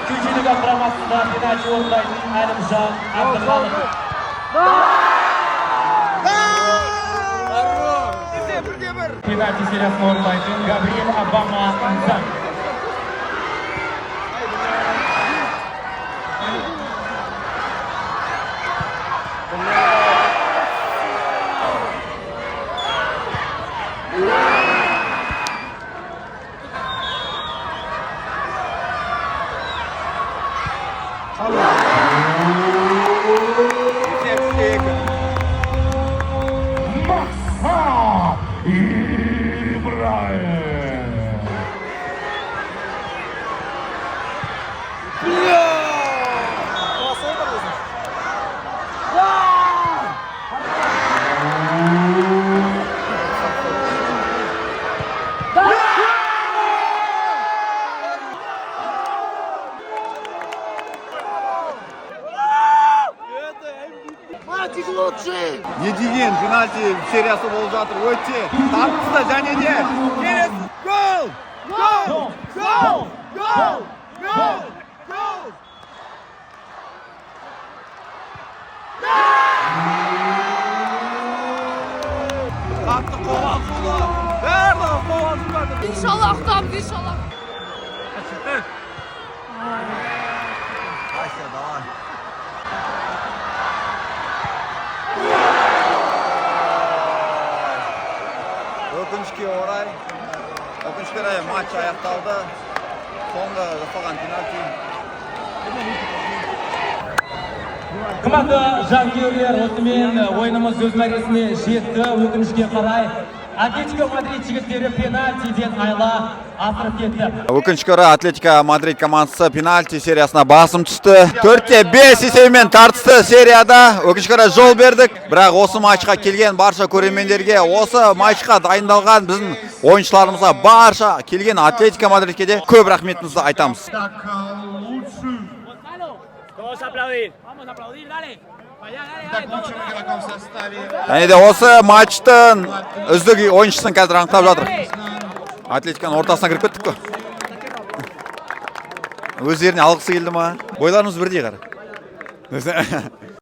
Күчілігі құрамасында пенальти орындайтын Әлімжан Абдырғанов. Пенальти сериясын орындайтын Габриэль Обама Инсан. Не деген пенальти сериясы болып жатыр. Өте тартысты және де келесі гол! Гол! Гол! Гол! Гол! Гол! Қатты қобалжулы. Барлығы қобалжулады. İnşallah aktağımız inşallah. Ayşe давай. Өкінішке орай матч аяқталды. Соңғы жасалған пенальти. Қымбатты жанкүйерлер, осымен ойынымыз өз мәресіне жетті. Өкінішке қарай Атлетико Мадрид жігіттері пенальтиден айла асырып кетті. Өкінішке орай Атлетико Мадрид командасы пенальти сериясына басым түсті. 4-5 есебімен тартысты серияда. Өкінішке орай жол бердік. Бірақ осы матчқа келген барша көрермендерге, осы матчқа дайындалған біздің ойыншыларымызға, барша келген Атлетико Мадридке де көп рахметімізді айтамыз. Және де осы матчтың үздік ойыншысын қазір анықтап жатыр. Атлетиканың ортасына кіріп кеттік қой. Өздеріне алғысы келді ма? Бойларымыз бірдей қара.